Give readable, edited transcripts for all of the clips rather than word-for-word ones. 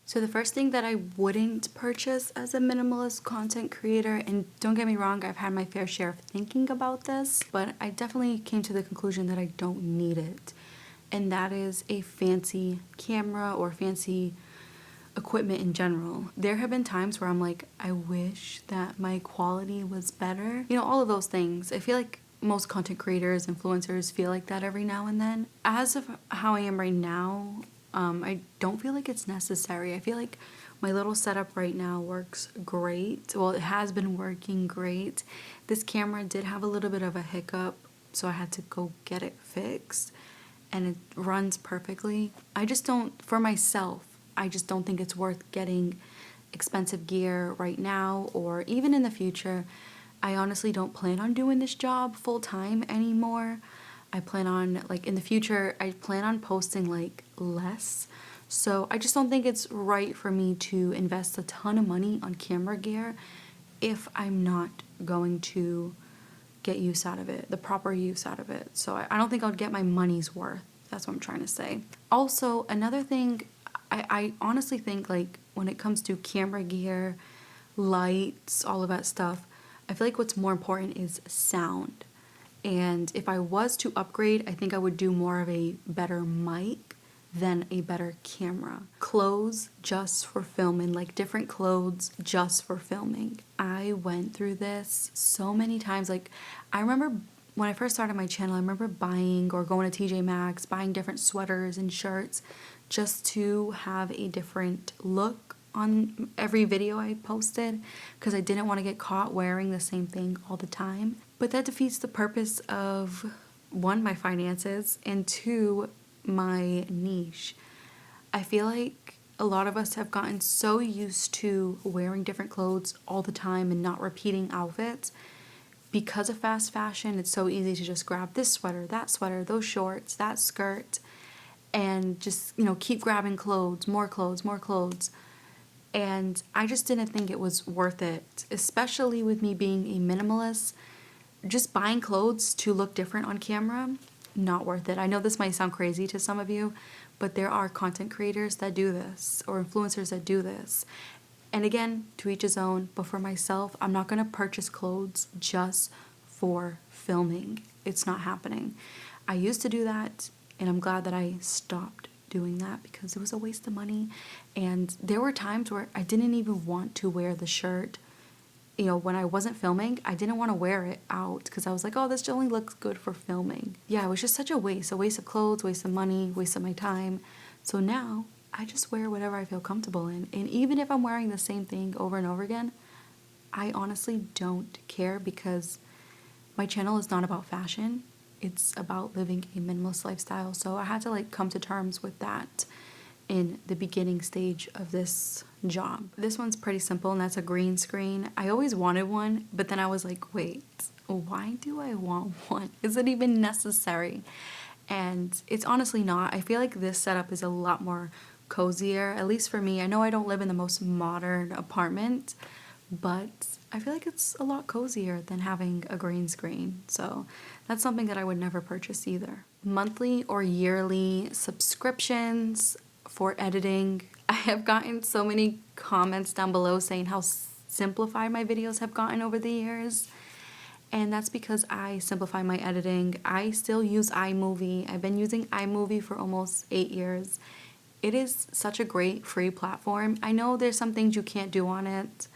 So the first thing that I wouldn't purchase as a minimalist content creator, and don't get me wrong, I've had my fair share of thinking about this, but I definitely came to the conclusion that I don't need it. And that is a fancy camera or fancy equipment in general. There have been times where I'm like, I wish that my quality was better. You know, all of those things. I feel like most content creators, influencers feel like that every now and then. As of how I am right now, I don't feel like it's necessary. I feel like my little setup right now works great. Well, it has been working great. This camera did have a little bit of a hiccup, so I had to go get it fixed, and it runs perfectly. I just don't, for myself, I just don't think it's worth getting expensive gear right now or even in the future. I honestly don't plan on doing this job full time anymore. I plan on, like, in the future, I plan on posting like less. So I just don't think it's right for me to invest a ton of money on camera gear if I'm not going to get use out of it, the proper use out of it. So I don't think I'll get my money's worth. That's what I'm trying to say. Also, another thing, I honestly think, like, when it comes to camera gear, lights, all of that stuff, I feel like what's more important is sound. And if I was to upgrade, I think I would do more of a better mic than a better camera. Clothes just for filming, like different clothes just for filming. I went through this so many times. Like, I remember when I first started my channel, I remember buying or going to TJ Maxx, buying different sweaters and shirts just to have a different look on every video I posted, because I didn't want to get caught wearing the same thing all the time. But that defeats the purpose of, one, my finances, and two, my niche. I feel like a lot of us have gotten so used to wearing different clothes all the time and not repeating outfits. Because of fast fashion, it's so easy to just grab this sweater, those shorts, that skirt, and just, you know, keep grabbing clothes, more clothes, more clothes. And I just didn't think it was worth it, especially with me being a minimalist. Just buying clothes to look different on camera, not worth it. I know this might sound crazy to some of you, but there are content creators that do this, or influencers that do this. And again, to each his own, but for myself, I'm not going to purchase clothes just for filming. It's not happening. I used to do that, and I'm glad that I stopped doing that because it was a waste of money. And there were times where I didn't even want to wear the shirt. You know, when I wasn't filming, I didn't want to wear it out because I was like, oh, this only looks good for filming. Yeah, it was just such a waste of clothes, waste of money, waste of my time. So now I just wear whatever I feel comfortable in. And even if I'm wearing the same thing over and over again, I honestly don't care because my channel is not about fashion. It's about living a minimalist lifestyle. So I had to, like, come to terms with that in the beginning stage of this job. This one's pretty simple, and that's a green screen. I always wanted one, but then I was like, wait, why do I want one? Is it even necessary? And it's honestly not. I feel like this setup is a lot more cozier, at least for me. I know I don't live in the most modern apartment, but I feel like it's a lot cozier than having a green screen. So that's something that I would never purchase either. Monthly or yearly subscriptions for editing. I have gotten so many comments down below saying how simplified my videos have gotten over the years. And that's because I simplify my editing. I still use iMovie. I've been using iMovie for almost 8 years. It is such a great free platform. I know there's some things you can't do on it.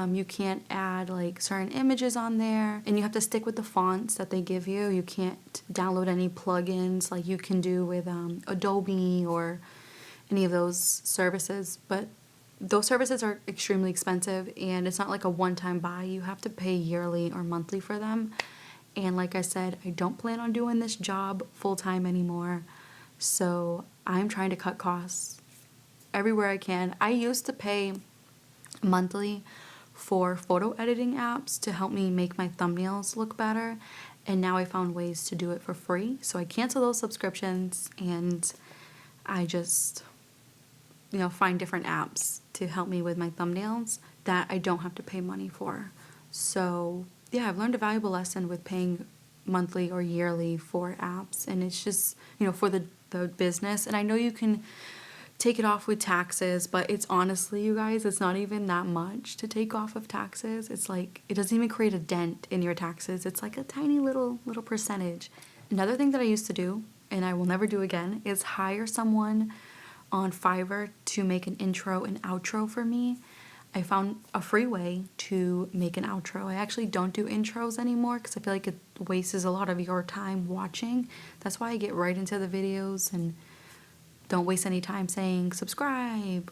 You can't add, like, certain images on there, and you have to stick with the fonts that they give you. You can't download any plugins like you can do with Adobe or any of those services, but those services are extremely expensive, and it's not like a one-time buy. You have to pay yearly or monthly for them. And like I said, I don't plan on doing this job full-time anymore, so I'm trying to cut costs everywhere I can. I used to pay monthly for photo editing apps to help me make my thumbnails look better, and now I found ways to do it for free. So I cancel those subscriptions, and I just, you know, find different apps to help me with my thumbnails that I don't have to pay money for. So yeah, I've learned a valuable lesson with paying monthly or yearly for apps, and it's just, you know, for the business. And I know you can take it off with taxes, but it's honestly, you guys, it's not even that much to take off of taxes. It's like, it doesn't even create a dent in your taxes. It's like a tiny little percentage. Another thing that I used to do, and I will never do again, is hire someone on Fiverr to make an intro and outro for me. I found a free way to make an outro. I actually don't do intros anymore because I feel like it wastes a lot of your time watching. That's why I get right into the videos and don't waste any time saying subscribe,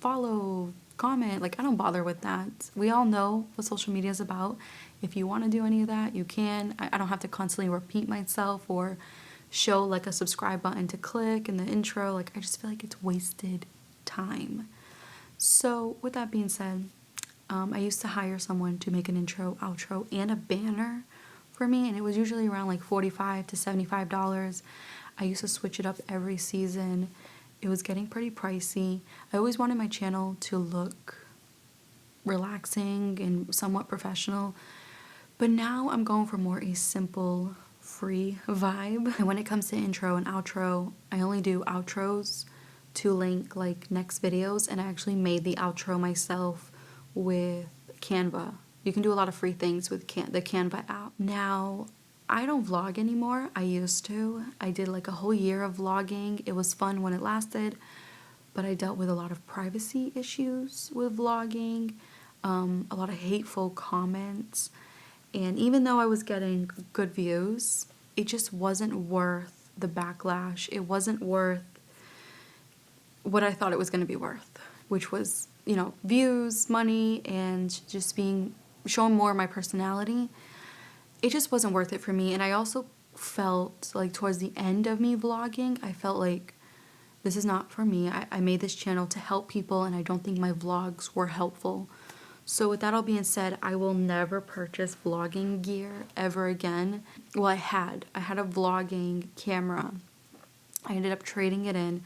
follow, comment. Like, I don't bother with that. We all know what social media is about. If you want to do any of that, you can. I don't have to constantly repeat myself or show like a subscribe button to click in the intro. Like, I just feel like it's wasted time. So with that being said, I used to hire someone to make an intro, outro, and a banner for me, and it was usually around like $45 to $75. I used to switch it up every season. It was getting pretty pricey. I always wanted my channel to look relaxing and somewhat professional, but now I'm going for more a simple, free vibe. And when it comes to intro and outro, I only do outros to link like next videos, and I actually made the outro myself with Canva. You can do a lot of free things with the Canva app. Now, I don't vlog anymore. I used to. I did like a whole year of vlogging. It was fun when it lasted, but I dealt with a lot of privacy issues with vlogging, a lot of hateful comments, and even though I was getting good views, it just wasn't worth the backlash. It wasn't worth what I thought it was going to be worth, which was, you know, views, money, and just showing more of my personality. It just wasn't worth it for me. And I also felt like towards the end of me vlogging, I felt like this is not for me. I made this channel to help people, and I don't think my vlogs were helpful. So with that all being said, I will never purchase vlogging gear ever again. Well, I had a vlogging camera. I ended up trading it in.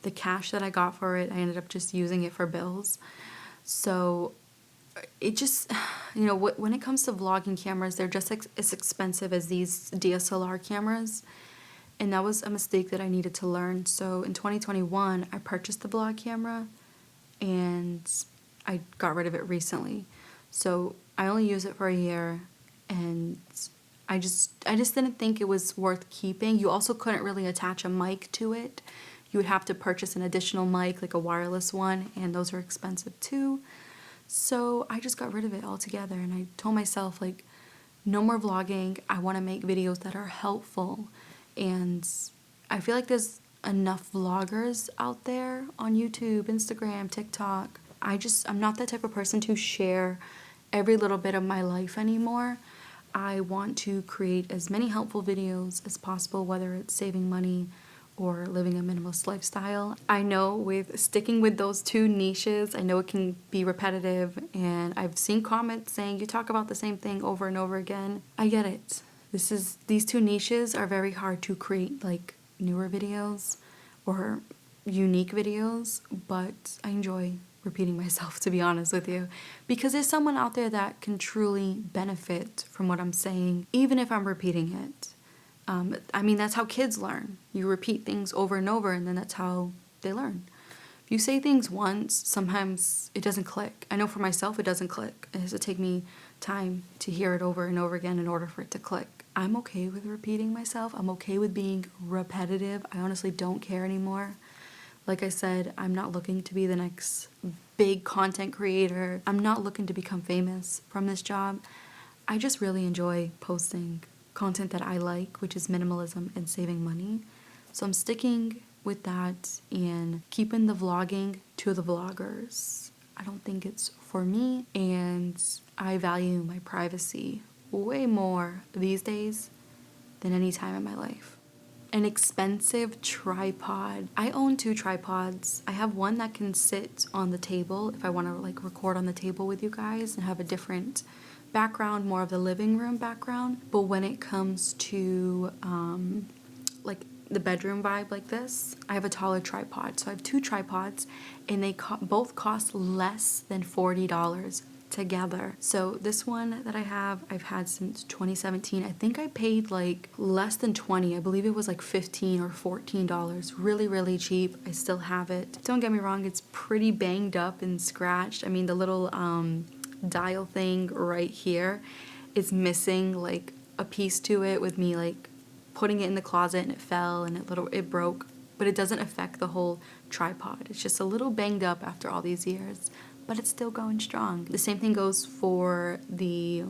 The cash that I got for it, I ended up just using it for bills. So it just, you know, when it comes to vlogging cameras, they're just as expensive as these DSLR cameras. And that was a mistake that I needed to learn. So in 2021, I purchased the vlog camera, and I got rid of it recently. So I only use it for a year, and I just didn't think it was worth keeping. You also couldn't really attach a mic to it. You would have to purchase an additional mic, like a wireless one, and those are expensive too. So I just got rid of it altogether, and I told myself, like, no more vlogging. I want to make videos that are helpful, and I feel like there's enough vloggers out there on YouTube, Instagram, TikTok. I'm not that type of person to share every little bit of my life anymore. I want to create as many helpful videos as possible, whether it's saving money or living a minimalist lifestyle. I know with sticking with those two niches, I know it can be repetitive, and I've seen comments saying you talk about the same thing over and over again. I get it. These two niches are very hard to create like newer videos or unique videos, but I enjoy repeating myself, to be honest with you, because there's someone out there that can truly benefit from what I'm saying, even if I'm repeating it. I mean, that's how kids learn. You repeat things over and over, and then that's how they learn. If you say things once, sometimes it doesn't click. I know for myself it doesn't click. It has to take me time to hear it over and over again in order for it to click. I'm okay with repeating myself. I'm okay with being repetitive. I honestly don't care anymore. Like I said, I'm not looking to be the next big content creator. I'm not looking to become famous from this job. I just really enjoy posting content that I like, which is minimalism and saving money. So I'm sticking with that and keeping the vlogging to the vloggers. I don't think it's for me, and I value my privacy way more these days than any time in my life. An expensive tripod. I own 2 tripods. I have one that can sit on the table if I want to like record on the table with you guys and have a different background, more of the living room background. But when it comes to like the bedroom vibe like this, I have a taller tripod. So I have 2 tripods, and they both cost less than $40 together. So this one that I have, I've had since 2017. I think I paid like less than 20. I believe it was like $15 or $14. Really, really cheap. I still have it. Don't get me wrong, it's pretty banged up and scratched. I mean, the little dial thing right here is missing like a piece to it with me like putting it in the closet and it fell and it broke, but it doesn't affect the whole tripod. It's just a little banged up after all these years, but it's still going strong. The same thing goes for the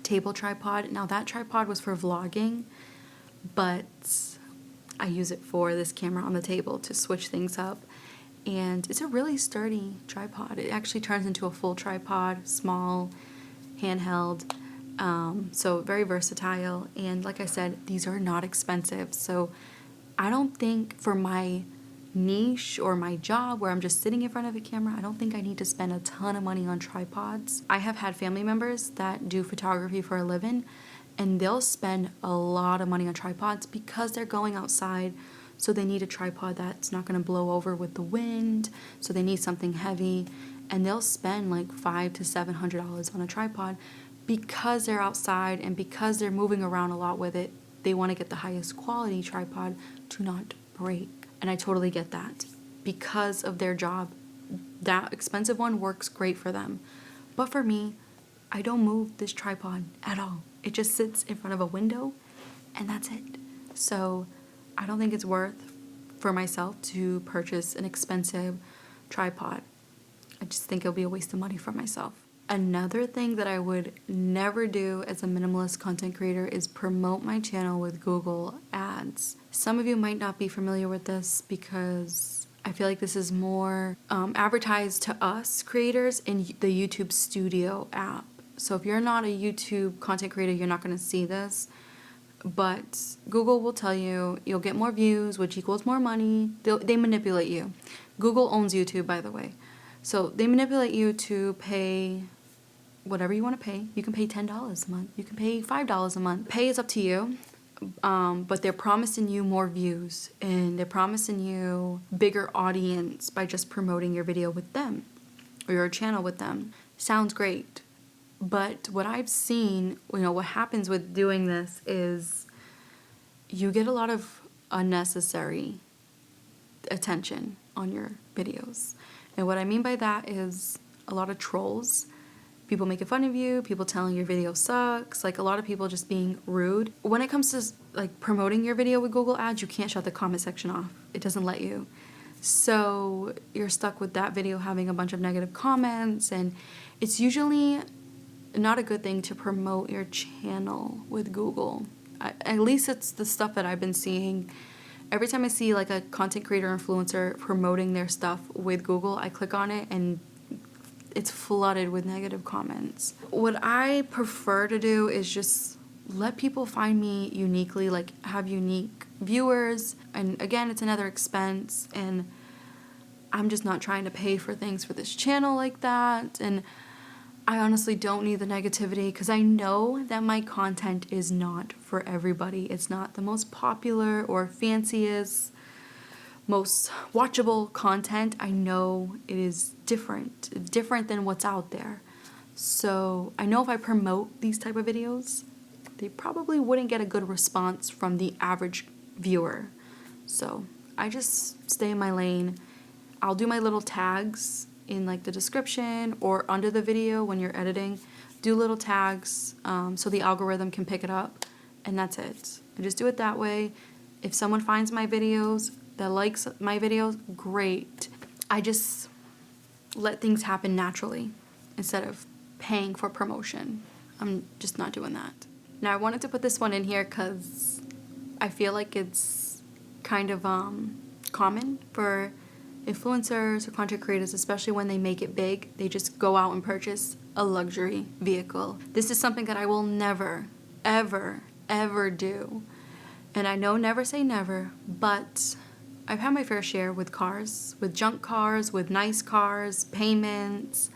table tripod. Now that tripod was for vlogging, but I use it for this camera on the table to switch things up. And it's a really sturdy tripod. It actually turns into a full tripod, small, handheld, so very versatile. And like I said, these are not expensive. So I don't think for my niche or my job where I'm just sitting in front of a camera, I don't think I need to spend a ton of money on tripods. I have had family members that do photography for a living, and they'll spend a lot of money on tripods because they're going outside. So they need a tripod that's not going to blow over with the wind. So they need something heavy, and they'll spend like $500 to $700 on a tripod because they're outside and because they're moving around a lot with it. They want to get the highest quality tripod to not break. And I totally get that. Because of their job, that expensive one works great for them. But for me, I don't move this tripod at all. It just sits in front of a window and that's it. So I don't think it's worth for myself to purchase an expensive tripod. I just think it'll be a waste of money for myself. Another thing that I would never do as a minimalist content creator is promote my channel with Google Ads. Some of you might not be familiar with this because I feel like this is more advertised to us creators in the YouTube Studio app. So if you're not a YouTube content creator, you're not going to see this. But Google will tell you you'll get more views, which equals more money. They manipulate you. Google owns YouTube, by the way. So they manipulate you to pay whatever you want to pay. You can pay $10 a month. You can pay $5 a month. Pay is up to you. But they're promising you more views and they're promising you bigger audience by just promoting your video with them or your channel with them. Sounds great. But what I've seen, what happens with doing this is you get a lot of unnecessary attention on your videos. And what I mean by that is a lot of trolls, people making fun of you, people telling your video sucks, like a lot of people just being rude. When it comes to like promoting your video with Google Ads, you can't shut the comment section off. It doesn't let you. So you're stuck with that video having a bunch of negative comments, and it's usually not a good thing to promote your channel with Google. At least it's the stuff that I've been seeing. Every time I see like a content creator influencer promoting their stuff with Google, I click on it and it's flooded with negative comments. What I prefer to do is just let people find me uniquely, like have unique viewers. And again, it's another expense, and I'm just not trying to pay for things for this channel like that. And I honestly don't need the negativity because I know that my content is not for everybody. It's not the most popular or fanciest, most watchable content. I know it is different than what's out there. So I know if I promote these type of videos, they probably wouldn't get a good response from the average viewer. So I just stay in my lane. I'll do my little tags in like the description or under the video when you're editing. Do little tags so the algorithm can pick it up, and that's it. I just do it that way. If someone finds my videos that likes my videos, great. I just let things happen naturally instead of paying for promotion. I'm just not doing that. Now I wanted to put this one in here because I feel like it's kind of common for influencers or content creators, especially when they make it big. They just go out and purchase a luxury vehicle. This is something that I will never, ever, ever do. And I know never say never, but I've had my fair share with cars, with junk cars, with nice cars, payments,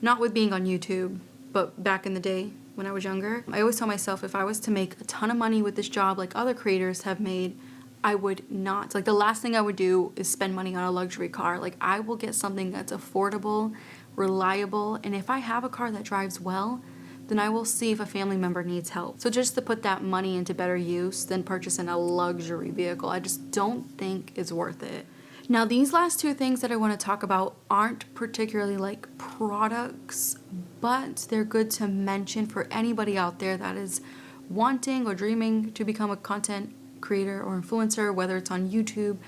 not with being on YouTube, but back in the day when I was younger. I always tell myself if I was to make a ton of money with this job like other creators have made, I would not. Like, the last thing I would do is spend money on a luxury car. Like, I will get something that's affordable, reliable, and if I have a car that drives well, then I will see if a family member needs help. So just to put that money into better use than purchasing a luxury vehicle, I just don't think it's worth it. Now, these last two things that I want to talk about aren't particularly like products, but they're good to mention for anybody out there that is wanting or dreaming to become a content creator or influencer, whether it's on YouTube,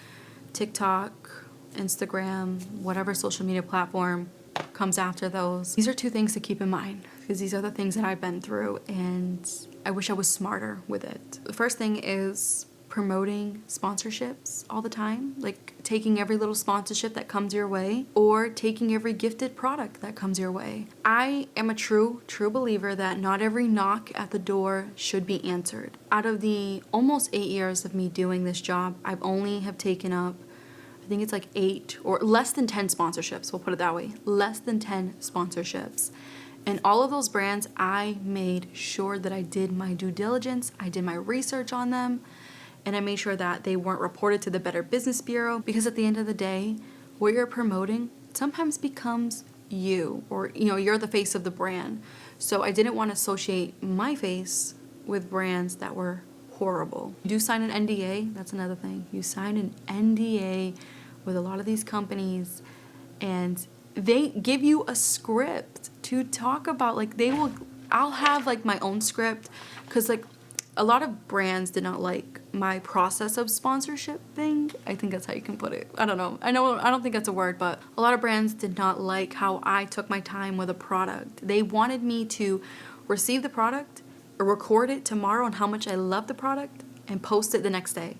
TikTok, Instagram, whatever social media platform comes after those. These are two things to keep in mind, because these are the things that I've been through and I wish I was smarter with it. The first thing is promoting sponsorships all the time, like taking every little sponsorship that comes your way or taking every gifted product that comes your way. I am a true believer that not every knock at the door should be answered. Out of the almost 8 years of me doing this job, I've only have taken up, I think it's like 8 or less than 10 sponsorships, we'll put it that way, less than 10 sponsorships. And all of those brands, I made sure that I did my due diligence, I did my research on them, and I made sure that they weren't reported to the Better Business Bureau, because at the end of the day, what you're promoting sometimes becomes you, or you're the face of the brand. So I didn't want to associate my face with brands that were horrible. You do sign an NDA, that's another thing. You sign an NDA with a lot of these companies and they give you a script to talk about, like I'll have like my own script, because like a lot of brands did not like my process of sponsorship thing. I think that's how you can put it. I don't know. I don't think that's a word, but a lot of brands did not like how I took my time with a product. They wanted me to receive the product or record it tomorrow on how much I love the product and post it the next day.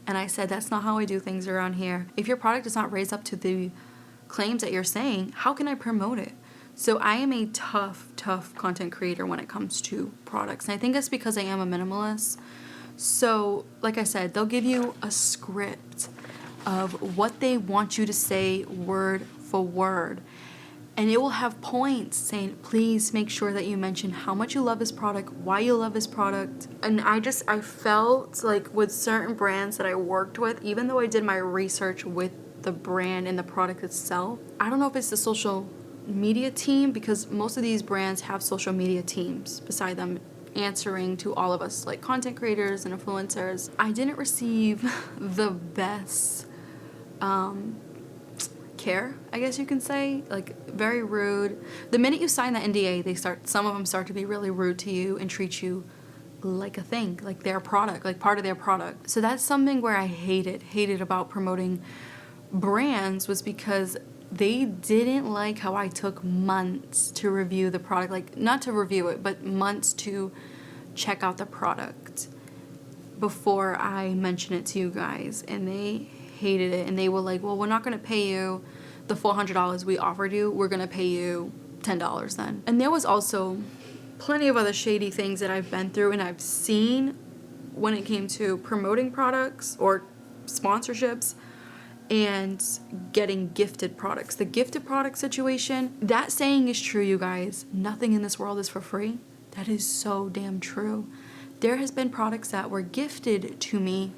And I said, that's not how I do things around here. If your product does not raise up to the claims that you're saying, how can I promote it? So I am a tough content creator when it comes to products. And I think that's because I am a minimalist. So like I said, they'll give you a script of what they want you to say word for word. And it will have points saying, please make sure that you mention how much you love this product, why you love this product. And I felt like with certain brands that I worked with, even though I did my research with the brand and the product itself, I don't know if it's the social media team, because most of these brands have social media teams beside them answering to all of us like content creators and influencers. I didn't receive the best care, I guess you can say. Like, very rude. The minute you sign the NDA, some of them start to be really rude to you and treat you like a thing, like their product, like part of their product. So that's something where I hated about promoting brands, was because they didn't like how I took months to review the product, like not to review it, but months to check out the product before I mention it to you guys. And they hated it, and they were like, well, we're not going to pay you the $400 we offered you, we're going to pay you $10 then. And there was also plenty of other shady things that I've been through and I've seen when it came to promoting products or sponsorships and getting gifted products. The gifted product situation, that saying is true, you guys. Nothing in this world is for free. That is so damn true. There has been products that were gifted to me,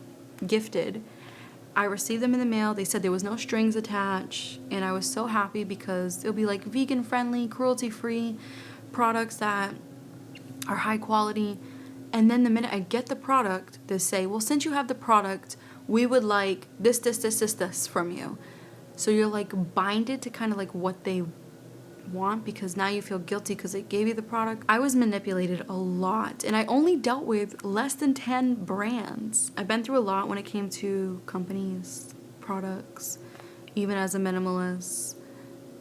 I received them in the mail. They said there was no strings attached, and I was so happy because it'll be like vegan friendly, cruelty free products that are high quality. And then the minute I get the product, they say, well, since you have the product, we would like this from you. So you're like binded to kind of like what they want, because now you feel guilty because they gave you the product. I was manipulated a lot, and I only dealt with less than 10 brands. I've been through a lot when it came to companies, products, even as a minimalist,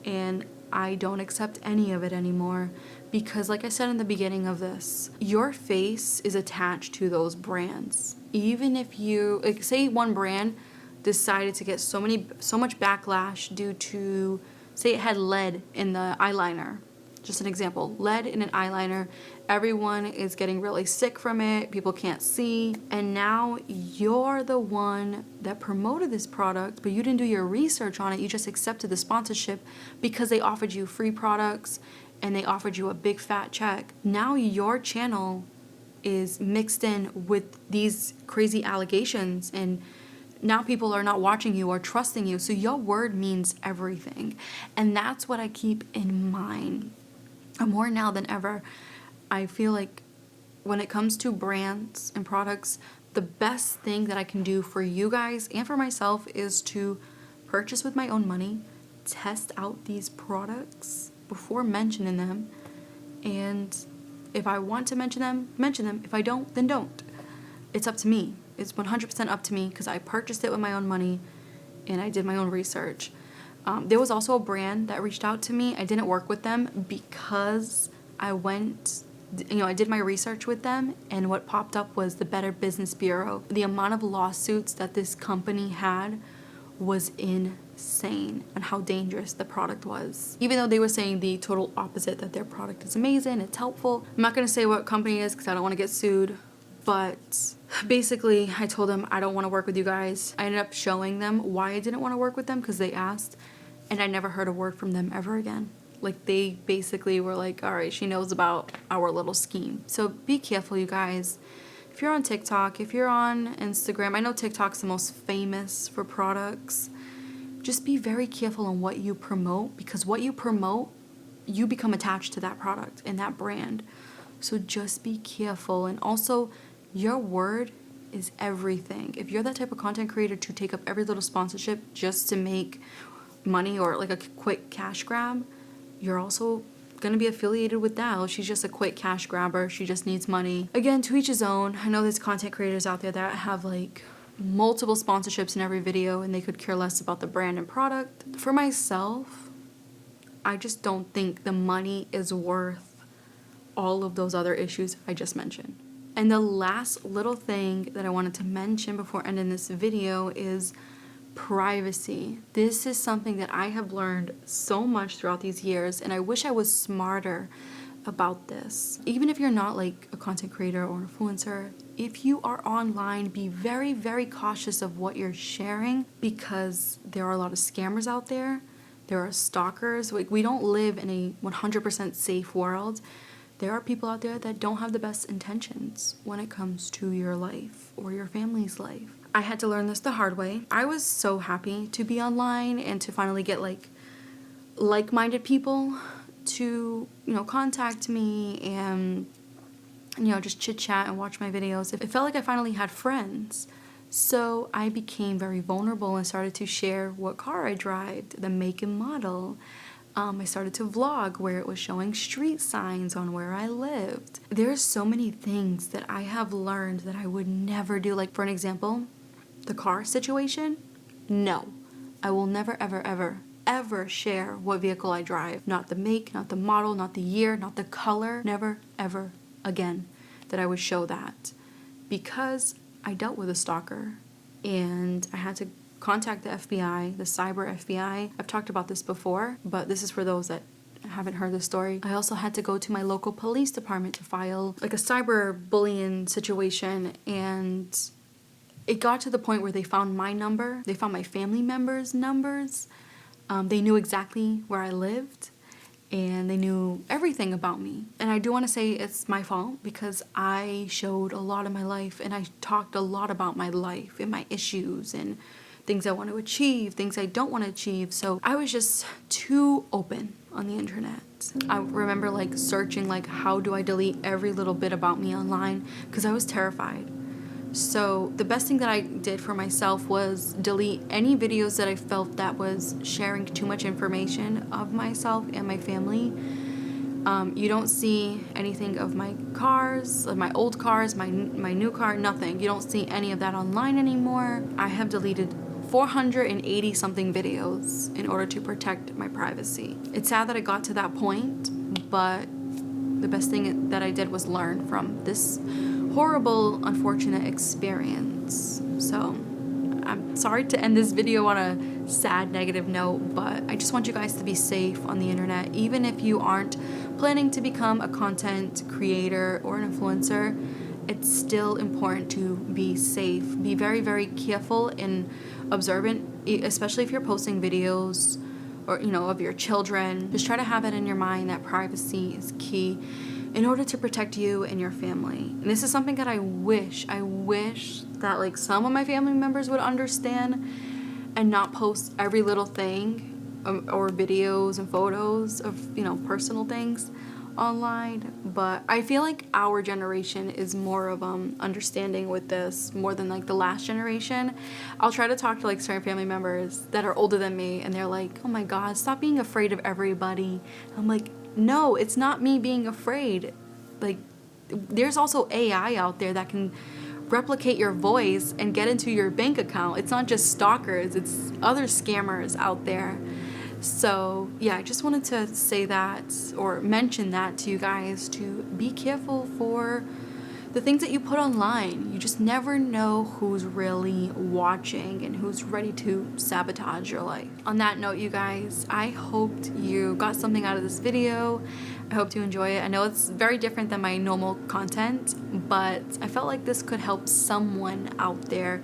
and I don't accept any of it anymore, because like I said in the beginning of this, your face is attached to those brands. Even if you, like, say one brand decided to get so much backlash due to, say it had lead in the eyeliner. Just an example, lead in an eyeliner. Everyone is getting really sick from it. People can't see. And now you're the one that promoted this product, but you didn't do your research on it. You just accepted the sponsorship because they offered you free products and they offered you a big fat check. Now your channel is mixed in with these crazy allegations, and now people are not watching you or trusting you. So your word means everything. And that's what I keep in mind. And more now than ever, I feel like when it comes to brands and products, the best thing that I can do for you guys and for myself is to purchase with my own money, test out these products before mentioning them, and if I want to mention them, mention them. If I don't, then don't. It's up to me. It's 100% up to me because I purchased it with my own money and I did my own research. There was also a brand that reached out to me. I didn't work with them because I did my research with them, and what popped up was the Better Business Bureau. The amount of lawsuits that this company had was insane, and how dangerous the product was. Even though they were saying the total opposite, that their product is amazing, it's helpful. I'm not gonna say what company it is because I don't want to get sued, but basically I told them I don't want to work with you guys. I ended up showing them why I didn't want to work with them because they asked, and I never heard a word from them ever again. Like, they basically were like, all right, she knows about our little scheme. So be careful, you guys. If you're on TikTok, if you're on Instagram, I know TikTok's the most famous for products. Just be very careful on what you promote, because what you promote, you become attached to that product and that brand. So just be careful. And also, your word is everything. If you're that type of content creator to take up every little sponsorship just to make money or like a quick cash grab, you're also going to be affiliated with that. She's just a quick cash grabber. She just needs money. Again, to each his own. I know there's content creators out there that have like multiple sponsorships in every video and they could care less about the brand and product. For myself, I just don't think the money is worth all of those other issues I just mentioned. And the last little thing that I wanted to mention before ending this video is privacy. This is something that I have learned so much throughout these years, and I wish I was smarter about this. Even if you're not like a content creator or influencer, if you are online, be very, very cautious of what you're sharing, because there are a lot of scammers out there. There are stalkers. Like, we don't live in a 100% safe world. There are people out there that don't have the best intentions when it comes to your life or your family's life. I had to learn this the hard way. I was so happy to be online and to finally get like-minded people to, contact me and, just chit chat and watch my videos. It felt like I finally had friends. So I became very vulnerable and started to share what car I drive, the make and model. I started to vlog where it was showing street signs on where I lived. There's so many things that I have learned that I would never do. Like, for an example, the car situation. No, I will never, ever, ever, ever share what vehicle I drive. Not the make, not the model, not the year, not the color. Never, ever again that I would show that, because I dealt with a stalker and I had to contact the FBI, the cyber FBI. I've talked about this before, but this is for those that haven't heard the story. I also had to go to my local police department to file like a cyber bullying situation, and it got to the point where they found my number. They found my family members' numbers. They knew exactly where I lived, and they knew everything about me. And I do want to say it's my fault, because I showed a lot of my life and I talked a lot about my life and my issues and things I want to achieve, things I don't want to achieve. So I was just too open on the internet. I remember searching how do I delete every little bit about me online, because I was terrified. So the best thing that I did for myself was delete any videos that I felt that was sharing too much information of myself and my family. You don't see anything of my cars, of my old cars, my new car, nothing. You don't see any of that online anymore. I have deleted 480 something videos in order to protect my privacy. It's sad that I got to that point, but the best thing that I did was learn from this horrible, unfortunate experience. So I'm sorry to end this video on a sad, negative note, but I just want you guys to be safe on the internet. Even if you aren't planning to become a content creator or an influencer, it's still important to be safe. Be very, very careful and observant, especially if you're posting videos or, of your children. Just try to have it in your mind that privacy is key. in order to protect you and your family. And this is something that I wish that like some of my family members would understand and not post every little thing or videos and photos of, you know, personal things online. But I feel like our generation is more of understanding with this more than like the last generation. I'll try to talk to like certain family members that are older than me, and they're like, oh my god, stop being afraid of everybody. I'm like, no, it's not me being afraid. Like, there's also AI out there that can replicate your voice and get into your bank account. It's not just stalkers, it's other scammers out there. So yeah, I just wanted to say that or mention that to you guys, to be careful for the things that you put online. You just never know who's really watching and who's ready to sabotage your life. On that note, you guys, I hoped you got something out of this video. I hope you enjoy it. I know it's very different than my normal content, but I felt like this could help someone out there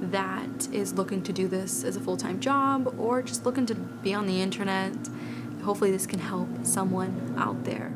that is looking to do this as a full-time job or just looking to be on the internet. Hopefully this can help someone out there.